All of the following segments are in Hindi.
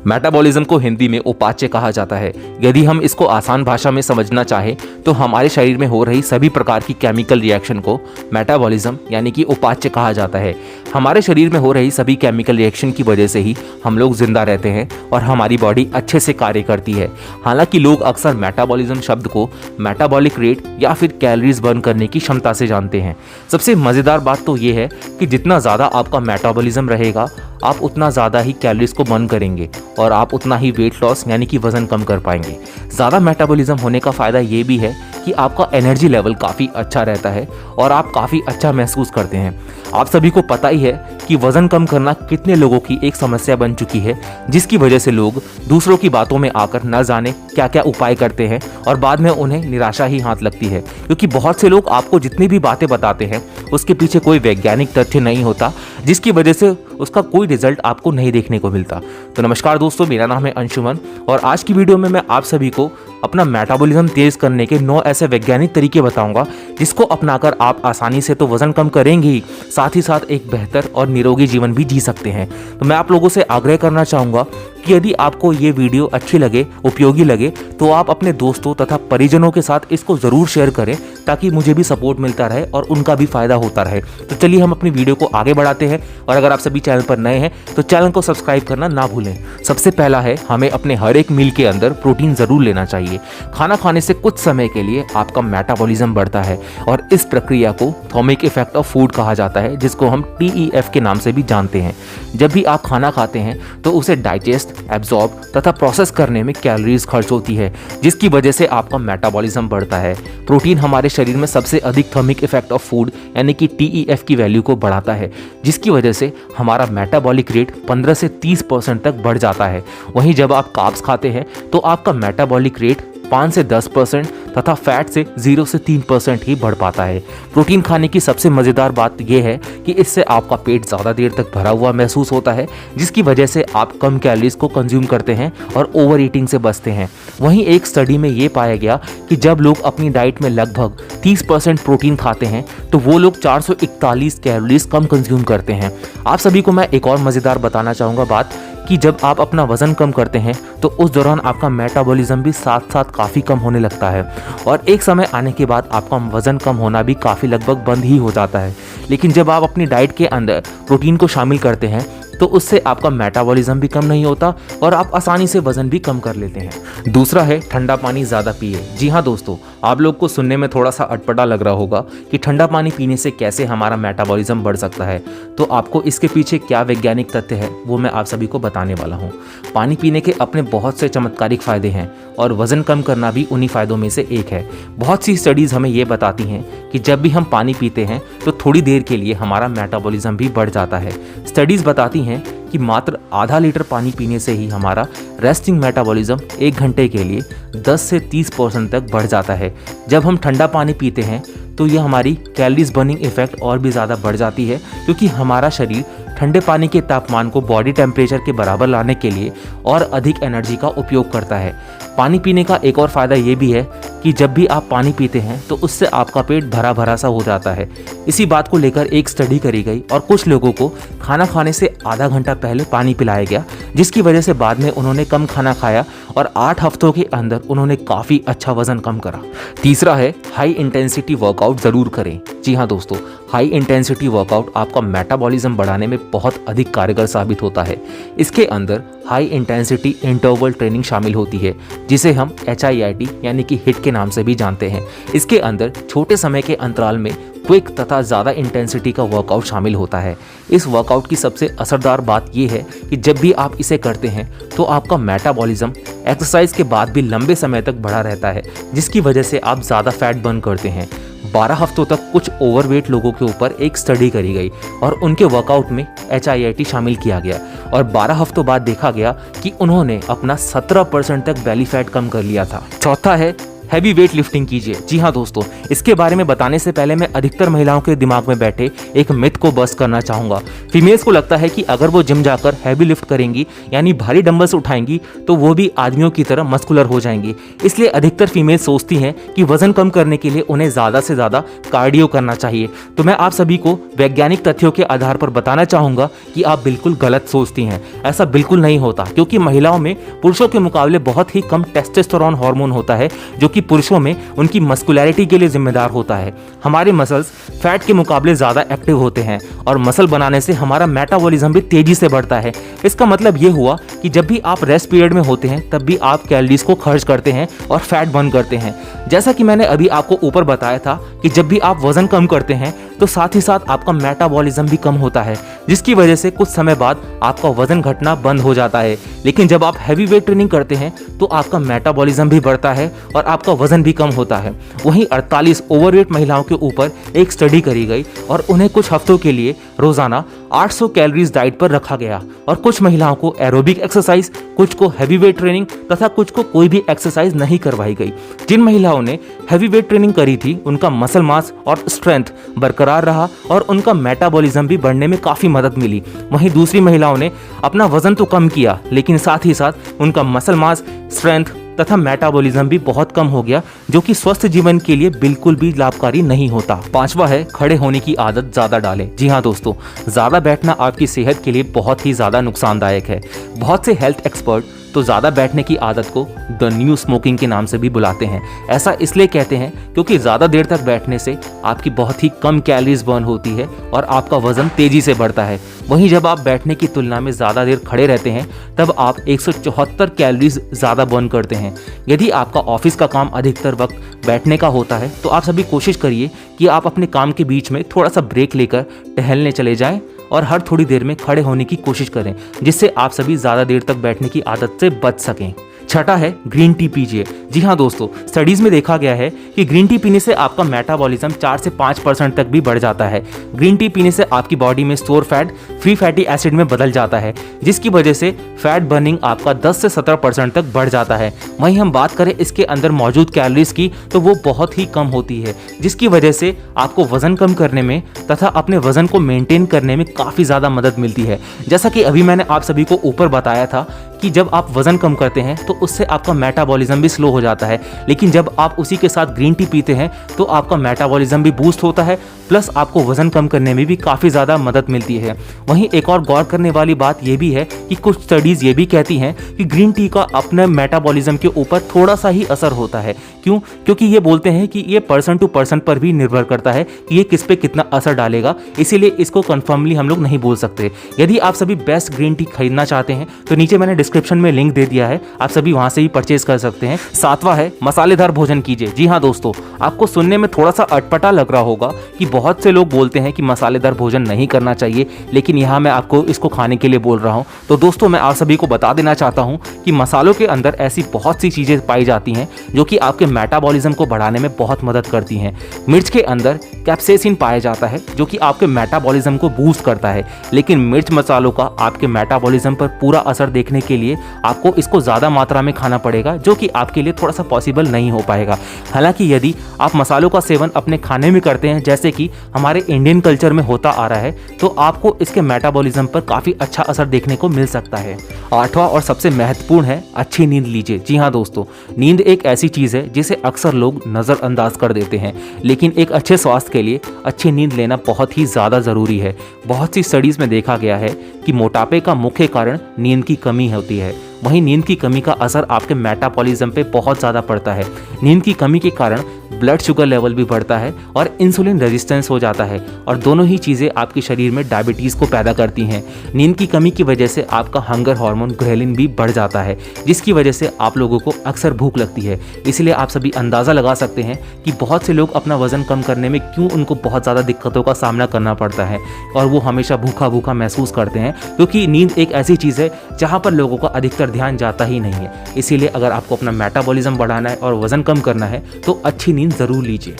मेटाबॉलिज्म को हिंदी में उपाच्य कहा जाता है। यदि हम इसको आसान भाषा में समझना चाहें तो हमारे शरीर में हो रही सभी प्रकार की केमिकल रिएक्शन को मेटाबॉलिज्म यानी कि उपाच्य कहा जाता है। हमारे शरीर में हो रही सभी केमिकल रिएक्शन की वजह से ही हम लोग जिंदा रहते हैं और हमारी बॉडी अच्छे से कार्य करती है। हालांकि लोग अक्सर मेटाबॉलिज्म शब्द को मेटाबॉलिक रेट या फिर कैलोरीज बर्न करने की क्षमता से जानते हैं। सबसे मज़ेदार बात तो ये है कि जितना ज़्यादा आपका मेटाबॉलिज्म रहेगा आप उतना ज़्यादा ही कैलोरीज को बर्न करेंगे और आप उतना ही वेट लॉस यानी कि वज़न कम कर पाएंगे। ज़्यादा मेटाबॉलिज्म होने का फ़ायदा ये भी है कि आपका एनर्जी लेवल काफ़ी अच्छा रहता है और आप काफ़ी अच्छा महसूस करते हैं। आप सभी को पता ही है कि वज़न कम करना कितने लोगों की एक समस्या बन चुकी है, जिसकी वजह से लोग दूसरों की बातों में आकर न जाने क्या क्या उपाय करते हैं और बाद में उन्हें निराशा ही हाथ लगती है, क्योंकि बहुत से लोग आपको जितनी भी बातें बताते हैं उसके पीछे कोई वैज्ञानिक तथ्य नहीं होता, जिसकी वजह से उसका कोई रिजल्ट आपको नहीं देखने को मिलता। तो नमस्कार दोस्तों, मेरा नाम है अंशुमन और आज की वीडियो में मैं आप सभी को अपना मेटाबॉलिज्म तेज करने के 9 ऐसे वैज्ञानिक तरीके बताऊंगा जिसको अपनाकर आप आसानी से तो वजन कम करेंगे ही, साथ ही साथ एक बेहतर और निरोगी जीवन भी जी सकते हैं। तो मैं आप लोगों से आग्रह करना चाहूँगा कि यदि आपको ये वीडियो अच्छी लगे, उपयोगी लगे, तो आप अपने दोस्तों तथा परिजनों के साथ इसको ज़रूर शेयर करें ताकि मुझे भी सपोर्ट मिलता रहे और उनका भी फायदा होता रहे। तो चलिए हम अपनी वीडियो को आगे बढ़ाते हैं और अगर आप सभी चैनल पर नए हैं तो चैनल को सब्सक्राइब करना ना भूलें। सबसे पहला है, हमें अपने हर एक मील के अंदर प्रोटीन ज़रूर लेना चाहिए। खाना खाने से कुछ समय के लिए आपका मेटाबॉलिज्म बढ़ता है और इस प्रक्रिया को थर्मिक इफेक्ट ऑफ फूड कहा जाता है, जिसको हम TEF के नाम से भी जानते हैं। जब भी आप खाना खाते हैं तो उसे डाइजेस्ट, एब्जॉर्ब तथा प्रोसेस करने में कैलोरीज खर्च होती है, जिसकी वजह से आपका मेटाबॉलिज्म बढ़ता है। प्रोटीन हमारे शरीर में सबसे अधिक थर्मिक इफेक्ट ऑफ फूड यानी कि TEF की वैल्यू को बढ़ाता है, जिसकी वजह से हमारा मेटाबॉलिक रेट 15 से 30% तक बढ़ जाता है। वहीं जब आप कार्ब्स खाते हैं तो आपका मेटाबॉलिक रेट 5 से 10% तथा फैट से 0 से 3% ही बढ़ पाता है। प्रोटीन खाने की सबसे मज़ेदार बात यह है कि इससे आपका पेट ज़्यादा देर तक भरा हुआ महसूस होता है, जिसकी वजह से आप कम कैलोरीज को कंज्यूम करते हैं और ओवर ईटिंग से बचते हैं। वहीं एक स्टडी में ये पाया गया कि जब लोग अपनी डाइट में लगभग 30% प्रोटीन खाते हैं तो वो लोग 441 कैलोरीज कम कंज्यूम करते हैं। आप सभी को मैं एक और मज़ेदार बताना चाहूँगा बात कि जब आप अपना वज़न कम करते हैं तो उस दौरान आपका मेटाबॉलिज्म भी साथ साथ काफ़ी कम होने लगता है और एक समय आने के बाद आपका वज़न कम होना भी काफ़ी लगभग बंद ही हो जाता है। लेकिन जब आप अपनी डाइट के अंदर प्रोटीन को शामिल करते हैं तो उससे आपका मेटाबॉलिज्म भी कम नहीं होता और आप आसानी से वज़न भी कम कर लेते हैं। दूसरा है, ठंडा पानी ज़्यादा पिए। जी हाँ दोस्तों, आप लोग को सुनने में थोड़ा सा अटपटा लग रहा होगा कि ठंडा पानी पीने से कैसे हमारा मेटाबॉलिज्म बढ़ सकता है, तो आपको इसके पीछे क्या वैज्ञानिक तथ्य है वो मैं आप सभी को बताने वाला हूँ। पानी पीने के अपने बहुत से चमत्कारिक फ़ायदे हैं और वज़न कम करना भी उन्हीं फ़ायदों में से एक है। बहुत सी स्टडीज़ हमें ये बताती हैं कि जब भी हम पानी पीते हैं तो थोड़ी देर के लिए हमारा मेटाबॉलिज्म भी बढ़ जाता है। स्टडीज़ बताती हैं कि मात्र आधा लीटर पानी पीने से ही हमारा रेस्टिंग मेटाबॉलिज्म 1 घंटे के लिए 10 से 30% तक बढ़ जाता है। जब हम ठंडा पानी पीते हैं तो यह हमारी कैलोरीज बर्निंग इफेक्ट और भी ज़्यादा बढ़ जाती है, क्योंकि हमारा शरीर ठंडे पानी के तापमान को बॉडी टेम्परेचर के बराबर लाने के लिए और अधिक एनर्जी का उपयोग करता है। पानी पीने का एक और फ़ायदा ये भी है कि जब भी आप पानी पीते हैं तो उससे आपका पेट भरा भरा सा हो जाता है। इसी बात को लेकर एक स्टडी करी गई और कुछ लोगों को खाना खाने से आधा घंटा पहले पानी पिलाया गया, जिसकी वजह से बाद में उन्होंने कम खाना खाया और 8 हफ्तों के अंदर उन्होंने काफ़ी अच्छा वज़न कम करा। तीसरा है, हाई इंटेंसिटी वर्कआउट ज़रूर करें। जी हाँ दोस्तों, हाई इंटेंसिटी वर्कआउट आपका मेटाबॉलिज्म बढ़ाने में बहुत अधिक कारगर साबित होता है। इसके अंदर हाई इंटेंसिटी इंटरवल ट्रेनिंग शामिल होती है, जिसे हम HIIT यानी कि हिट के नाम से भी जानते हैं। इसके अंदर छोटे समय के अंतराल में क्विक तथा ज़्यादा इंटेंसिटी का वर्कआउट शामिल होता है। इस वर्कआउट की सबसे असरदार बात यह है कि जब भी आप इसे करते हैं तो आपका मेटाबॉलिज्म एक्सरसाइज के बाद भी लंबे समय तक बढ़ा रहता है, जिसकी वजह से आप ज़्यादा फैट बर्न करते हैं। 12 हफ्तों तक कुछ ओवरवेट लोगों के ऊपर एक स्टडी करी गई और उनके वर्कआउट में HIIT शामिल किया गया और 12 हफ्तों बाद देखा गया कि उन्होंने अपना 17% तक बेली फैट कम कर लिया था। चौथा है, हैवी वेट लिफ्टिंग कीजिए। जी हाँ दोस्तों, इसके बारे में बताने से पहले मैं अधिकतर महिलाओं के दिमाग में बैठे एक मिथ को बस्ट करना चाहूँगा। फीमेल्स को लगता है कि अगर वो जिम जाकर हैवी लिफ्ट करेंगी यानी भारी डंबल्स उठाएंगी तो वो भी आदमियों की तरह मस्कुलर हो जाएंगी। इसलिए अधिकतर फीमेल्स सोचती हैं कि वजन कम करने के लिए उन्हें ज़्यादा से ज़्यादा कार्डियो करना चाहिए। तो मैं आप सभी को वैज्ञानिक तथ्यों के आधार पर बताना चाहूँगा कि आप बिल्कुल गलत सोचती हैं। ऐसा बिल्कुल नहीं होता, क्योंकि महिलाओं में पुरुषों के मुकाबले बहुत ही कम टेस्टोस्टेरोन हार्मोन होता है जो कि पुरुषों में उनकी मस्कुलैरिटी के लिए जिम्मेदार होता है। हमारे मसल्स फैट के मुकाबले ज़्यादा एक्टिव होते हैं और मसल बनाने से हमारा मेटाबॉलिज्म भी तेजी से बढ़ता है। इसका मतलब ये हुआ कि जब भी आप रेस्ट पीरियड में होते हैं तब भी आप कैलोरीज को खर्च करते हैं और फैट बर्न करते हैं। जैसा कि मैंने अभी आपको ऊपर बताया था कि जब भी आप वजन कम करते हैं तो साथ ही साथ आपका मेटाबॉलिज्म भी कम होता है, जिसकी वजह से कुछ समय बाद आपका वजन घटना बंद हो जाता है। लेकिन जब आप हैवी वेट ट्रेनिंग करते हैं तो आपका मेटाबॉलिज्म भी बढ़ता है और आपका वजन भी कम होता है। वहीं 48 ओवरवेट महिलाओं के ऊपर एक स्टडी करी गई और उन्हें कुछ हफ्तों के लिए रोजाना 800 कैलोरीज डाइट पर रखा गया और कुछ महिलाओं को एरोबिक एक्सरसाइज, कुछ को हैवी वेट ट्रेनिंग तथा कुछ को कोई भी एक्सरसाइज नहीं करवाई गई। जिन महिलाओं ने हैवी वेट ट्रेनिंग करी थी उनका मसल मास और स्ट्रेंथ बरकरार रहा और उनका मेटाबॉलिज्म भी बढ़ने में काफ़ी मदद मिली। वहीं दूसरी महिलाओं ने अपना वजन तो कम किया लेकिन साथ ही साथ उनका मसल मास, स्ट्रेंथ तथा मेटाबॉलिज्म भी बहुत कम हो गया, जो कि स्वस्थ जीवन के लिए बिल्कुल भी लाभकारी नहीं होता। पांचवा है खड़े होने की आदत ज़्यादा डालें। जी हाँ दोस्तों, ज़्यादा बैठना आपकी सेहत के लिए बहुत ही ज़्यादा नुकसानदायक है। बहुत से हेल्थ एक्सपर्ट तो ज़्यादा बैठने की आदत को द न्यू स्मोकिंग के नाम से भी बुलाते हैं। ऐसा इसलिए कहते हैं क्योंकि ज़्यादा देर तक बैठने से आपकी बहुत ही कम कैलोरीज बर्न होती है और आपका वजन तेज़ी से बढ़ता है। वहीं जब आप बैठने की तुलना में ज़्यादा देर खड़े रहते हैं तब आप 174 कैलोरीज ज़्यादा बर्न करते हैं। यदि आपका ऑफिस का काम अधिकतर वक्त बैठने का होता है तो आप सभी कोशिश करिए कि आप अपने काम के बीच में थोड़ा सा ब्रेक लेकर टहलने चले जाएं और हर थोड़ी देर में खड़े होने की कोशिश करें, जिससे आप सभी ज़्यादा देर तक बैठने की आदत से बच सकें। छठा है ग्रीन टी पीजिए। जी हाँ दोस्तों, स्टडीज़ में देखा गया है कि ग्रीन टी पीने से आपका मेटाबॉलिज्म 4 से 5% तक भी बढ़ जाता है। ग्रीन टी पीने से आपकी बॉडी में store fat free fatty acid में बदल जाता है, जिसकी वजह से फैट बर्निंग आपका 10 से 17% तक बढ़ जाता है। वहीं हम बात करें इसके अंदर मौजूद कैलोरीज की तो वो बहुत ही कम होती है, जिसकी वजह से आपको वजन कम करने में तथा अपने वजन को मेंटेन करने में काफ़ी ज़्यादा मदद मिलती है। जैसा कि अभी मैंने आप सभी को ऊपर बताया था कि जब आप वजन कम करते हैं तो उससे आपका मेटाबॉलिज्म भी स्लो हो जाता है, लेकिन जब आप उसी के साथ ग्रीन टी पीते हैं तो आपका मेटाबॉलिज्म भी बूस्ट होता है, प्लस आपको वजन कम करने में भी काफ़ी ज़्यादा मदद मिलती है। वहीं एक और गौर करने वाली बात यह भी है कि कुछ स्टडीज़ ये भी कहती हैं कि ग्रीन टी का अपने मेटाबॉलिज्म के ऊपर थोड़ा सा ही असर होता है। क्यों? क्योंकि ये बोलते हैं कि ये पर्सन टू पर्सन पर भी निर्भर करता है कि ये किस पे कितना असर डालेगा, इसीलिए इसको कन्फर्मली हम लोग नहीं बोल सकते। यदि आप सभी बेस्ट ग्रीन टी खरीदना चाहते हैं तो नीचे मैंने डिस्क्रिप्शन में लिंक दे दिया है, आप सभी वहां से ही परचेज कर सकते हैं। सातवां है मसालेदार भोजन कीजिए। जी हाँ दोस्तों, आपको सुनने में थोड़ा सा अटपटा लग रहा होगा कि बहुत से लोग बोलते हैं कि मसालेदार भोजन नहीं करना चाहिए, लेकिन यहाँ मैं आपको इसको खाने के लिए बोल रहा हूँ। तो दोस्तों, मैं आप सभी को बता देना चाहता हूँ कि मसालों के अंदर ऐसी बहुत सी चीज़ें पाई जाती हैं जो कि आपके मेटाबॉलिज्म को बढ़ाने में बहुत मदद करती हैं। मिर्च के अंदर कैप्सेसिन पाया जाता है जो कि आपके मेटाबॉलिज्म को बूस्ट करता है, लेकिन मिर्च मसालों का आपके मेटाबॉलिज्म पर पूरा असर देखने के लिए आपको इसको ज़्यादा मात्रा में खाना पड़ेगा, जो कि आपके लिए थोड़ा सा पॉसिबल नहीं हो पाएगा। हालांकि यदि आप मसालों का सेवन अपने खाने में करते हैं जैसे कि हमारे इंडियन कल्चर में होता आ रहा है, तो आपको इसके मेटाबॉलिज्म पर काफ़ी अच्छा असर देखने को मिल सकता है। आठवां और सबसे महत्वपूर्ण है अच्छी नींद लीजिए। जी हाँ दोस्तों, नींद एक ऐसी चीज़ है जिसे अक्सर लोग नज़रअंदाज कर देते हैं, लेकिन एक अच्छे स्वास्थ्य के लिए अच्छी नींद लेना बहुत ही ज़्यादा ज़रूरी है। बहुत सी स्टडीज़ में देखा गया है कि मोटापे का मुख्य कारण नींद की कमी होती है। वहीं नींद की कमी का असर आपके मेटाबॉलिज्म पे बहुत ज़्यादा पड़ता है। नींद की कमी के कारण ब्लड शुगर लेवल भी बढ़ता है और इंसुलिन रेजिस्टेंस हो जाता है, और दोनों ही चीज़ें आपके शरीर में डायबिटीज़ को पैदा करती हैं। नींद की कमी की वजह से आपका हंगर हार्मोन ग्रेलिन भी बढ़ जाता है, जिसकी वजह से आप लोगों को अक्सर भूख लगती है। इसलिए आप सभी अंदाज़ा लगा सकते हैं कि बहुत से लोग अपना वजन कम करने में क्यों उनको बहुत ज़्यादा दिक्कतों का सामना करना पड़ता है और वो हमेशा भूखा भूखा महसूस करते हैं, क्योंकि नींद एक ऐसी चीज़ है जहाँ पर लोगों का अधिकतर ध्यान जाता ही नहीं है। इसीलिए अगर आपको अपना मेटाबॉलिज्म बढ़ाना है और वजन कम करना है तो अच्छी नींद ज़रूर लीजिए।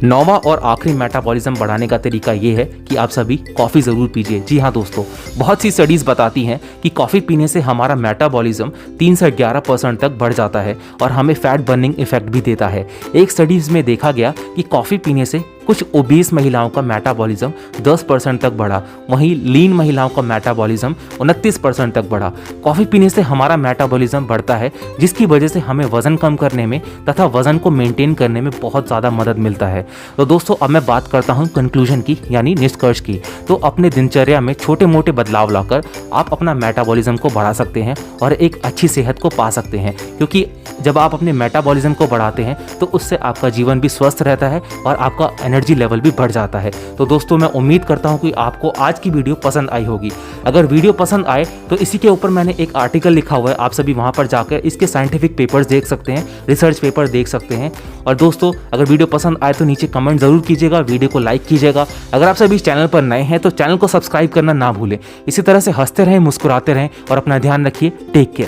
नौवां और आखिरी मेटाबॉलिज्म बढ़ाने का तरीका ये है कि आप सभी कॉफ़ी ज़रूर पीजिए। जी हाँ दोस्तों, बहुत सी स्टडीज़ बताती हैं कि कॉफ़ी पीने से हमारा मेटाबॉलिज्म 3 से 11% तक बढ़ जाता है और हमें फैट बर्निंग इफेक्ट भी देता है। एक स्टडीज़ में देखा गया कि कॉफ़ी पीने से कुछ ओबीस महिलाओं का मेटाबॉलिज्म 10% तक बढ़ा, वहीं लीन महिलाओं का मेटाबॉलिज्म 29% तक बढ़ा। कॉफ़ी पीने से हमारा मेटाबॉलिज्म बढ़ता है, जिसकी वजह से हमें वज़न कम करने में तथा वज़न को मेंटेन करने में बहुत ज़्यादा मदद मिलता है। तो दोस्तों, अब मैं बात करता हूँ कंक्लूजन की, यानी निष्कर्ष की। तो अपने दिनचर्या में छोटे मोटे बदलाव लाकर आप अपना मेटाबॉलिज्म को बढ़ा सकते हैं और एक अच्छी सेहत को पा सकते हैं, क्योंकि जब आप अपने मेटाबॉलिज्म को बढ़ाते हैं तो उससे आपका जीवन भी स्वस्थ रहता है और आपका एनर्जी लेवल भी बढ़ जाता है। तो दोस्तों, मैं उम्मीद करता हूं कि आपको आज की वीडियो पसंद आई होगी। अगर वीडियो पसंद आए तो इसी के ऊपर मैंने एक आर्टिकल लिखा हुआ है, आप सभी वहां पर जाकर इसके साइंटिफिक पेपर्स देख सकते हैं, रिसर्च पेपर देख सकते हैं। और दोस्तों, अगर वीडियो पसंद आए तो नीचे कमेंट जरूर कीजिएगा, वीडियो को लाइक कीजिएगा। अगर आप सभी इस चैनल पर नए हैं तो चैनल को सब्सक्राइब करना ना भूलें। इसी तरह से हंसते रहें, मुस्कुराते रहें और अपना ध्यान रखिए। Take care.